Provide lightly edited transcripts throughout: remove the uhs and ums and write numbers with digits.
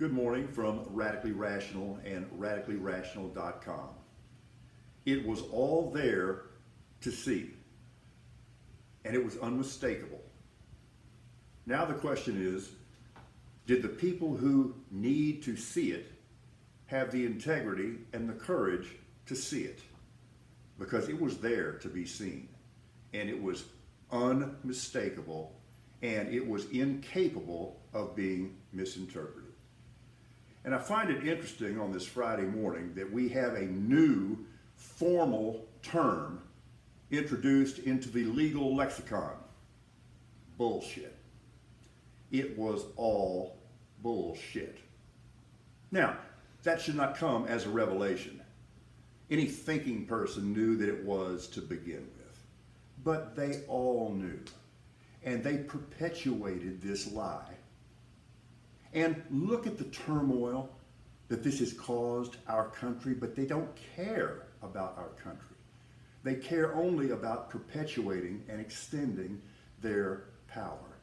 Good morning from Radically Rational and radicallyrational.com. It was all there to see, and it was unmistakable. Now the question is, did the people who need to see it have the integrity and the courage to see it? Because it was there to be seen, and it was unmistakable, and it was incapable of being misinterpreted. And I find it interesting on this Friday morning that we have a new formal term introduced into the legal lexicon: bullshit. It was all bullshit. Now, that should not come as a revelation. Any thinking person knew that it was to begin with. But they all knew. And they perpetuated this lie. And look at the turmoil that this has caused our country, but they don't care about our country. They care only about perpetuating and extending their power.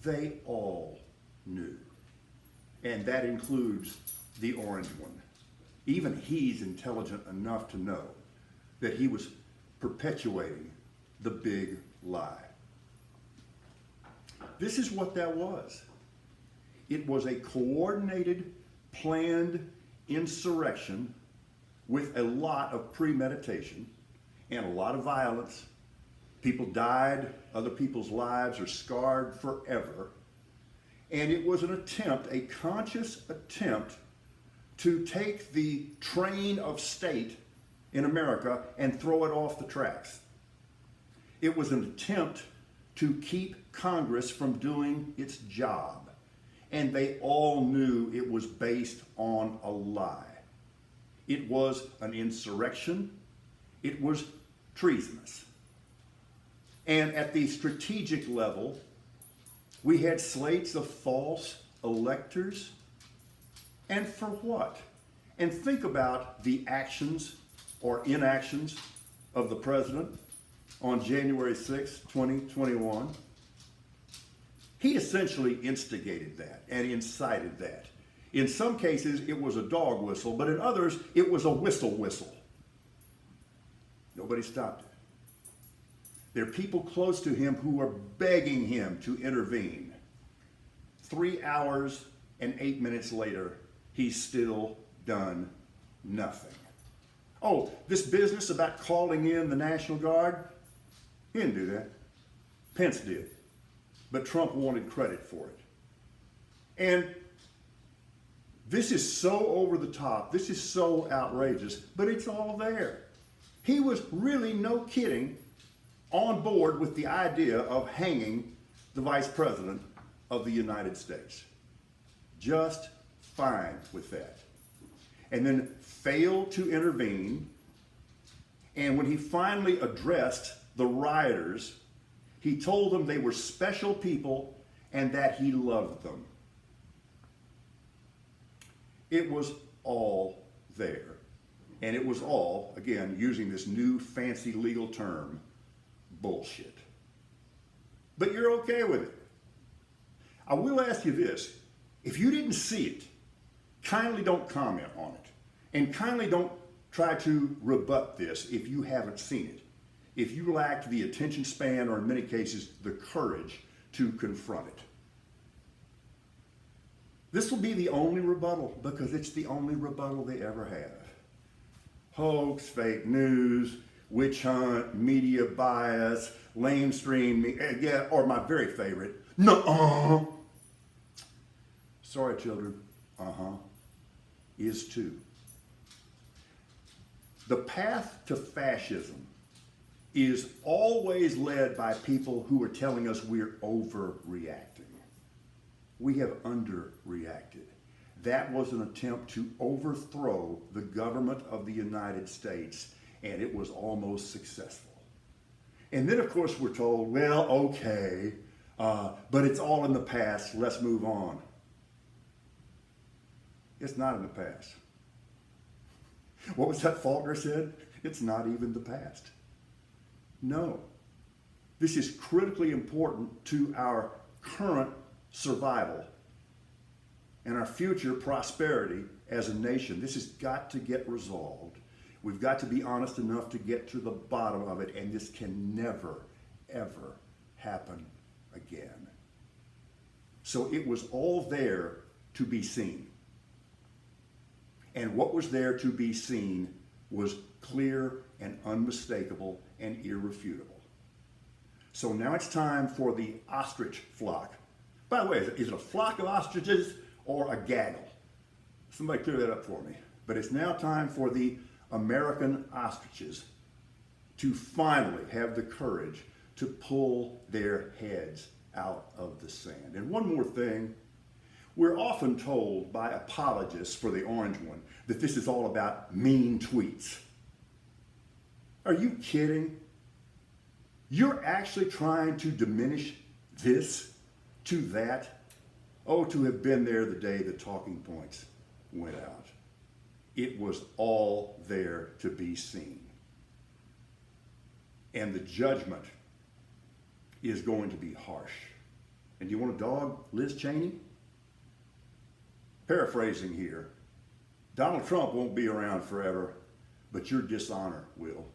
They all knew. And that includes the orange one. Even he's intelligent enough to know that he was perpetuating the big lie. This is what that was. It was a coordinated, planned insurrection with a lot of premeditation and a lot of violence. People died, other people's lives are scarred forever. And it was an attempt, a conscious attempt, to take the train of state in America and throw it off the tracks. It was an attempt to keep Congress from doing its job. And they all knew it was based on a lie. It was an insurrection. It was treasonous. And at the strategic level, we had slates of false electors. And for what? And think about the actions or inactions of the president on January 6, 2021. He essentially instigated that and incited that. In some cases, it was a dog whistle, but in others, it was a whistle. Nobody stopped it. There are people close to him who are begging him to intervene. 3 hours and 8 minutes later, he's still done nothing. Oh, this business about calling in the National Guard, he didn't do that. Pence did. But Trump wanted credit for it. And this is so over the top, this is so outrageous, but it's all there. He was really, no kidding, on board with the idea of hanging the Vice President of the United States. Just fine with that. And then failed to intervene. And when he finally addressed the rioters, he told them they were special people and that he loved them. It was all there. And it was all, again, using this new fancy legal term, bullshit. But you're okay with it. I will ask you this. If you didn't see it, kindly don't comment on it. And kindly don't try to rebut this if you haven't seen it. If you lacked the attention span, or in many cases, the courage to confront it. This will be the only rebuttal, because it's the only rebuttal they ever have. Hoax, fake news, witch hunt, media bias, lamestream, yeah, or my very favorite, nuh-uh. Sorry, children, is too. The path to fascism is always led by people who are telling us we're overreacting. We have underreacted. That was an attempt to overthrow the government of the United States, and it was almost successful. And then, of course, we're told, well, okay, but it's all in the past, let's move on. It's not in the past. What was that Faulkner said? It's not even the past. No. This is critically important to our current survival and our future prosperity as a nation. This has got to get resolved. We've got to be honest enough to get to the bottom of it, and this can never, ever happen again. So it was all there to be seen. And what was there to be seen was clear and unmistakable and irrefutable. So now it's time for the ostrich flock. By the way, is it a flock of ostriches or a gaggle? Somebody clear that up for me. But it's now time for the American ostriches to finally have the courage to pull their heads out of the sand. And one more thing, we're often told by apologists for the orange one that this is all about mean tweets. Are you kidding? You're actually trying to diminish this to that? Oh, to have been there the day the talking points went out. It was all there to be seen. And the judgment is going to be harsh. And you want to dog Liz Cheney? Paraphrasing here, Donald Trump won't be around forever, but your dishonor will.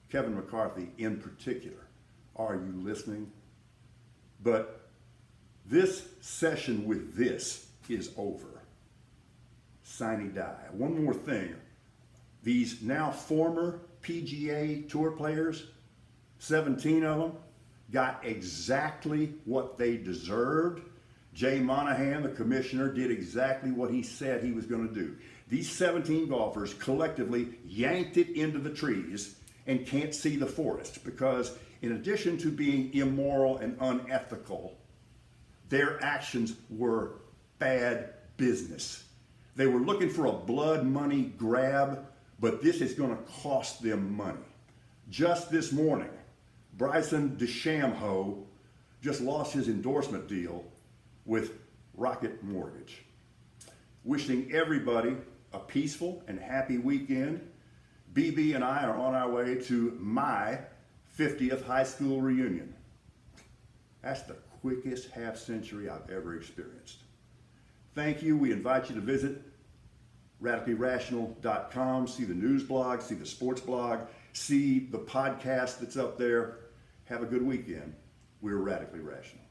Kevin McCarthy in particular, are you listening? But this session with this is over. Sine die. One more thing. These now former PGA Tour players, 17 of them, got exactly what they deserved. Jay Monahan, the commissioner, did exactly what he said he was going to do. These 17 golfers collectively yanked it into the trees and can't see the forest because in addition to being immoral and unethical, their actions were bad business. They were looking for a blood money grab, but this is going to cost them money. Just this morning, Bryson DeChambeau just lost his endorsement deal with Rocket Mortgage. Wishing everybody a peaceful and happy weekend. BB and I are on our way to my 50th high school reunion. That's the quickest half century I've ever experienced. Thank you. We invite you to visit radicallyrational.com, see the news blog, see the sports blog, see the podcast that's up there. Have a good weekend. We're Radically Rational.